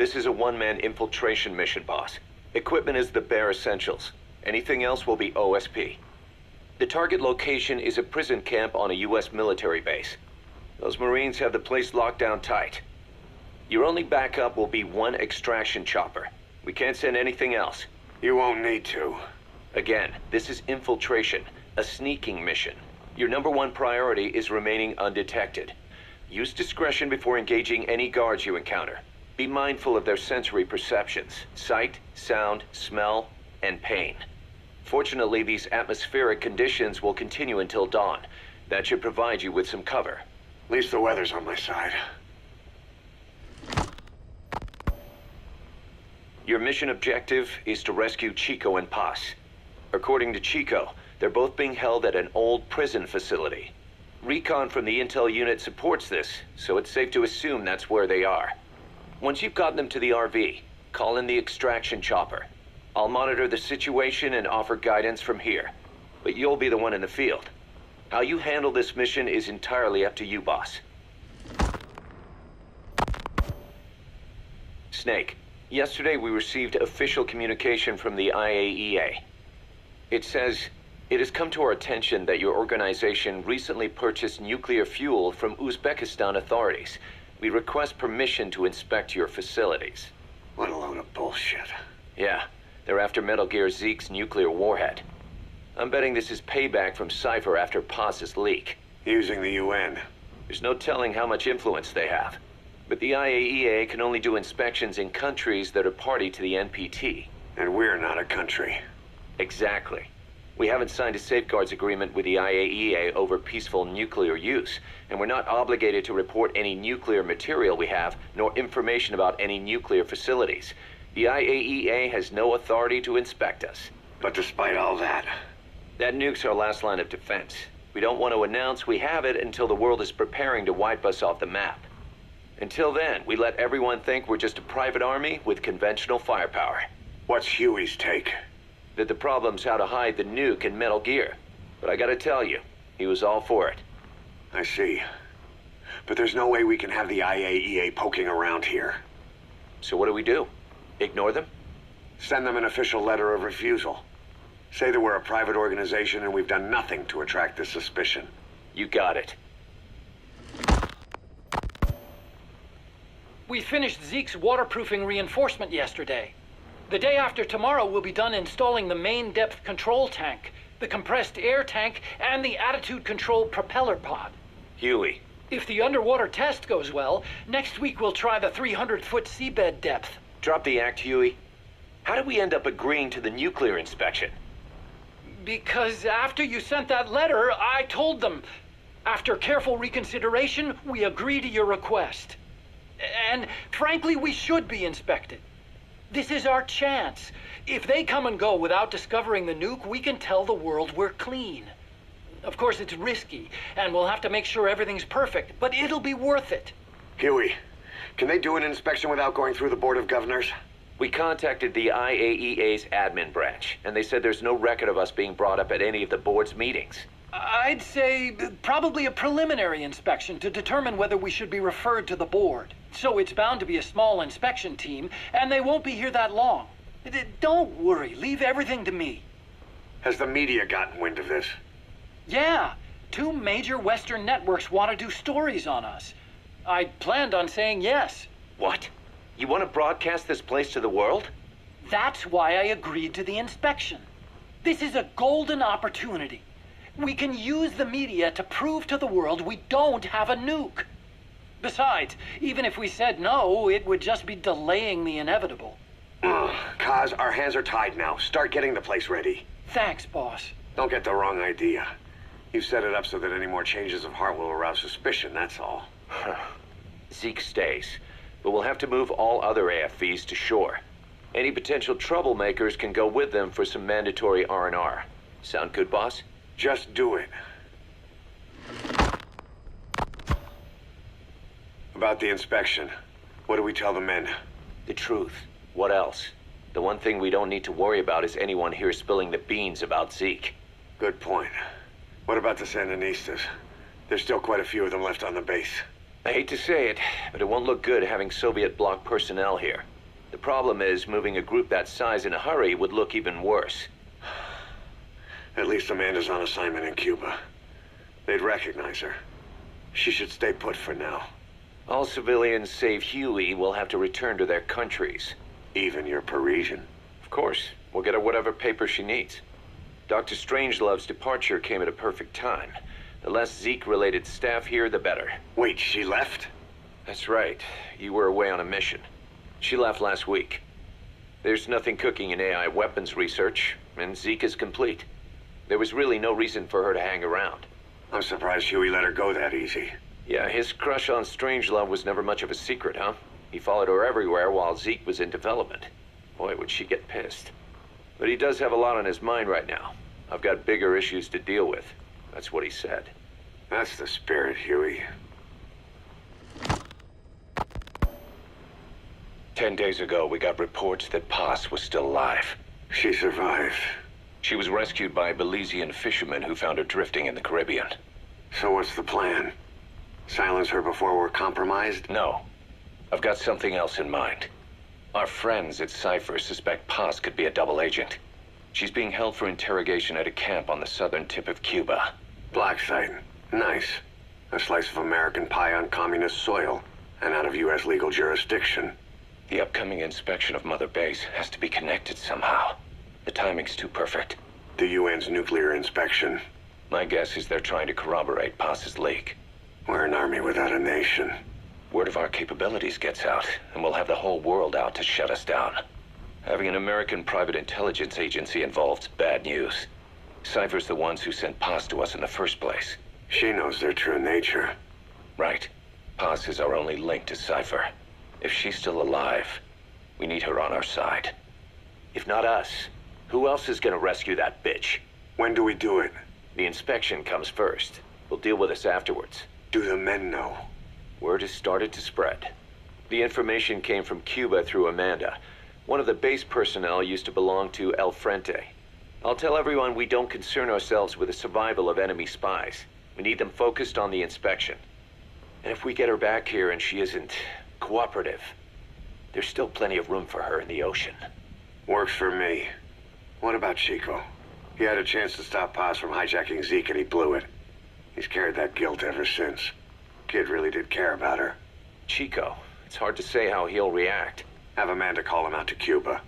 This is a one-man infiltration mission, boss. Equipment is the bare essentials. Anything else will be OSP. The target location is a prison camp on a U.S. military base. Those Marines have the place locked down tight. Your only backup will be one extraction chopper. We can't send anything else. You won't need to. Again, this is infiltration, a sneaking mission. Your #1 priority is remaining undetected. Use discretion before engaging any guards you encounter. Be mindful of their sensory perceptions: sight, sound, smell, and pain. Fortunately, these atmospheric conditions will continue until dawn. That should provide you with some cover. At least the weather's on my side. Your mission objective is to rescue Chico and Paz. According to Chico, they're both being held at an old prison facility. Recon from the intel unit supports this, so it's safe to assume that's where they are. Once you've gotten them to the RV, call in the extraction chopper. I'll monitor the situation and offer guidance from here, but you'll be the one in the field. How you handle this mission is entirely up to you, boss. Snake, yesterday we received official communication from the IAEA. It says, "It has come to our attention that your organization recently purchased nuclear fuel from Uzbekistan authorities. We request permission to inspect your facilities." What a load of bullshit. Yeah, they're after Metal Gear Zeke's nuclear warhead. I'm betting this is payback from Cypher after Paz's leak. Using the UN. There's no telling how much influence they have. But the IAEA can only do inspections in countries that are party to the NPT. And we're not a country. Exactly. We haven't signed a safeguards agreement with the IAEA over peaceful nuclear use, and we're not obligated to report any nuclear material we have, nor information about any nuclear facilities. The IAEA has no authority to inspect us. But despite all that... That nuke's our last line of defense. We don't want to announce we have it until the world is preparing to wipe us off the map. Until then, we let everyone think we're just a private army with conventional firepower. What's Huey's take? That the problem's how to hide the nuke in Metal Gear. But I gotta tell you, he was all for it. I see. But there's no way we can have the IAEA poking around here. So what do? Ignore them? Send them an official letter of refusal. Say that we're a private organization and we've done nothing to attract this suspicion. You got it. We finished Zeke's waterproofing reinforcement yesterday. The day after tomorrow, we'll be done installing the main depth control tank, the compressed air tank, and the attitude control propeller pod. Huey. If the underwater test goes well, next week we'll try the 300-foot seabed depth. Drop the act, Huey. How did we end up agreeing to the nuclear inspection? Because after you sent that letter, I told them. After careful reconsideration, we agree to your request. And frankly, we should be inspected. This is our chance. If they come and go without discovering the nuke, we can tell the world we're clean. Of course, it's risky, and we'll have to make sure everything's perfect, but it'll be worth it. Huey, can they do an inspection without going through the Board of Governors? We contacted the IAEA's admin branch, and they said there's no record of us being brought up at any of the board's meetings. I'd say probably a preliminary inspection to determine whether we should be referred to the board. So it's bound to be a small inspection team, and they won't be here that long. Don't worry, leave everything to me. Has the media gotten wind of this? Yeah, 2 major Western networks want to do stories on us. I planned on saying yes. What? You want to broadcast this place to the world? That's why I agreed to the inspection. This is a golden opportunity. We can use the media to prove to the world we don't have a nuke. Besides, even if we said no, it would just be delaying the inevitable. Kaz, our hands are tied now. Start getting the place ready. Thanks, boss. Don't get the wrong idea. You've set it up so that any more changes of heart will arouse suspicion, that's all. Zeke stays, but we'll have to move all other AFVs to shore. Any potential troublemakers can go with them for some mandatory R&R. Sound good, boss? Just do it. About the inspection, what do we tell the men? The truth. What else? The one thing we don't need to worry about is anyone here spilling the beans about Zeke. Good point. What about the Sandinistas? There's still quite a few of them left on the base. I hate to say it, but it won't look good having Soviet bloc personnel here. The problem is, moving a group that size in a hurry would look even worse. At least Amanda's on assignment in Cuba. They'd recognize her. She should stay put for now. All civilians save Huey will have to return to their countries. Even your Parisian. Of course, we'll get her whatever paper she needs. Dr. Strangelove's departure came at a perfect time. The less Zeke-related staff here, the better. Wait, she left? That's right. You were away on a mission. She left last week. There's nothing cooking in AI weapons research, and Zeke is complete. There was really no reason for her to hang around. I'm surprised Huey let her go that easy. Yeah, his crush on Strangelove was never much of a secret, huh? He followed her everywhere while Zeke was in development. Boy, would she get pissed. But he does have a lot on his mind right now. I've got bigger issues to deal with. That's what he said. That's the spirit, Huey. 10 days ago, we got reports that Paz was still alive. She survived. She was rescued by Belizean fishermen who found her drifting in the Caribbean. So what's the plan? Silence her before we're compromised? No. I've got something else in mind. Our friends at Cypher suspect Paz could be a double agent. She's being held for interrogation at a camp on the southern tip of Cuba. Black site. Nice. A slice of American pie on communist soil, and out of U.S. legal jurisdiction. The upcoming inspection of Mother Base has to be connected somehow. The timing's too perfect. The UN's nuclear inspection. My guess is they're trying to corroborate Paz's leak. We're an army without a nation. Word of our capabilities gets out, and we'll have the whole world out to shut us down. Having an American private intelligence agency involved's bad news. Cypher's the ones who sent Paz to us in the first place. She knows their true nature. Right. Paz is our only link to Cypher. If she's still alive, we need her on our side. If not us, who else is gonna rescue that bitch? When do we do it? The inspection comes first. We'll deal with us afterwards. Do the men know? Word has started to spread. The information came from Cuba through Amanda. One of the base personnel used to belong to El Frente. I'll tell everyone we don't concern ourselves with the survival of enemy spies. We need them focused on the inspection. And if we get her back here and she isn't cooperative, there's still plenty of room for her in the ocean. Works for me. What about Chico? He had a chance to stop Paz from hijacking Zeke and he blew it. He's carried that guilt ever since. Kid really did care about her. Chico, it's hard to say how he'll react. Have Amanda call him out to Cuba.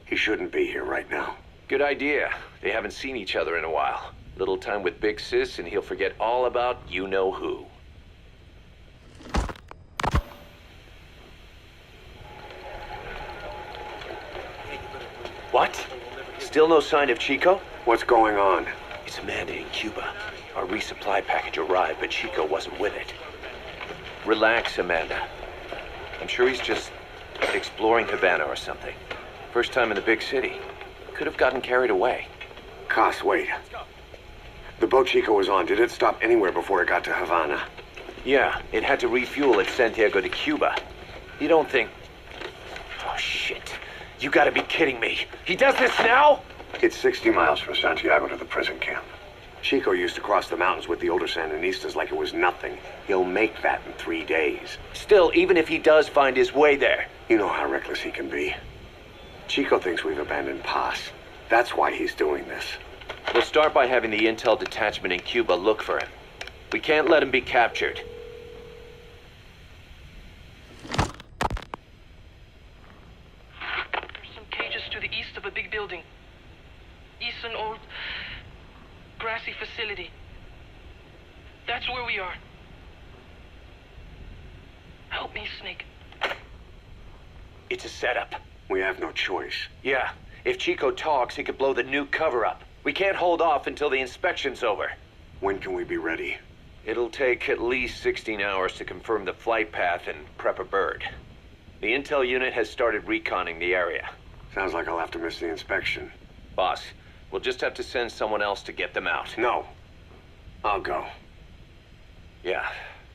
He shouldn't be here right now. Good idea. They haven't seen each other in a while. Little time with Big Sis and he'll forget all about you-know-who. What? Still no sign of Chico? What's going on? It's Amanda in Cuba. Our resupply package arrived, but Chico wasn't with it. Relax, Amanda. I'm sure he's just exploring Havana or something. First time in the big city. Could have gotten carried away. Cos, wait. The boat Chico was on, did it stop anywhere before it got to Havana? Yeah, it had to refuel at Santiago de Cuba. You don't think... Oh, shit. You gotta be kidding me. He does this now? It's 60 miles from Santiago to the prison camp. Chico used to cross the mountains with the older Sandinistas like it was nothing. He'll make that in 3 days. Still, even if he does find his way there... You know how reckless he can be. Chico thinks we've abandoned Paz. That's why he's doing this. We'll start by having the intel detachment in Cuba look for him. We can't let him be captured. There's some cages to the east of a big building. East an old grassy facility. That's where we are. Help me, Snake. It's a setup. We have no choice. Yeah, if Chico talks, he could blow the new cover up. We can't hold off until the inspection's over. When can we be ready? It'll take at least 16 hours to confirm the flight path and prep a bird. The intel unit has started reconning the area. Sounds like I'll have to miss the inspection. Boss, we'll just have to send someone else to get them out. No. I'll go. Yeah,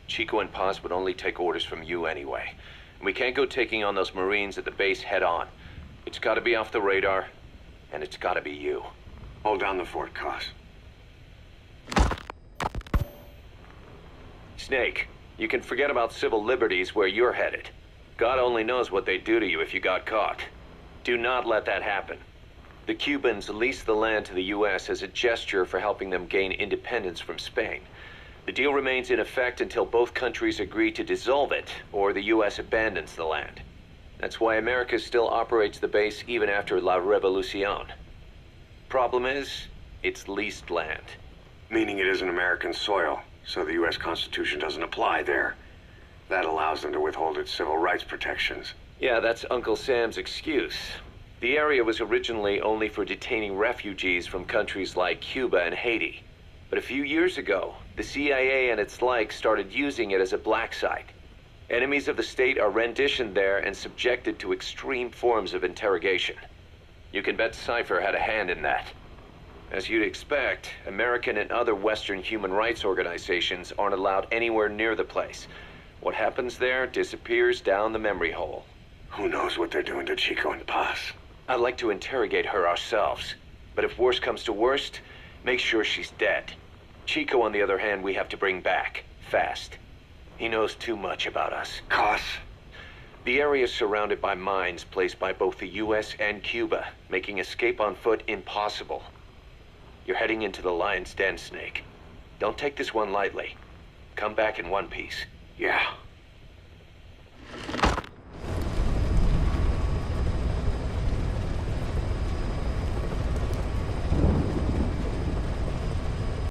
Chico and Paz would only take orders from you anyway. We can't go taking on those Marines at the base head on. It's gotta be off the radar, and it's gotta be you. Hold down the fort, Cos. Snake, you can forget about civil liberties where you're headed. God only knows what they'd do to you if you got caught. Do not let that happen. The Cubans leased the land to the U.S. as a gesture for helping them gain independence from Spain. The deal remains in effect until both countries agree to dissolve it, or the U.S. abandons the land. That's why America still operates the base even after La Revolucion. Problem is, it's leased land. Meaning it isn't American soil, so the U.S. Constitution doesn't apply there. That allows them to withhold its civil rights protections. Yeah, that's Uncle Sam's excuse. The area was originally only for detaining refugees from countries like Cuba and Haiti. But a few years ago, the CIA and its like started using it as a black site. Enemies of the state are renditioned there and subjected to extreme forms of interrogation. You can bet Cypher had a hand in that. As you'd expect, American and other Western human rights organizations aren't allowed anywhere near the place. What happens there disappears down the memory hole. Who knows what they're doing to Chico and Paz? I'd like to interrogate her ourselves. But if worst comes to worst, make sure she's dead. Chico, on the other hand, we have to bring back. Fast. He knows too much about us. Cos? The area is surrounded by mines placed by both the U.S. and Cuba, making escape on foot impossible. You're heading into the Lion's Den, Snake. Don't take this one lightly. Come back in one piece. Yeah.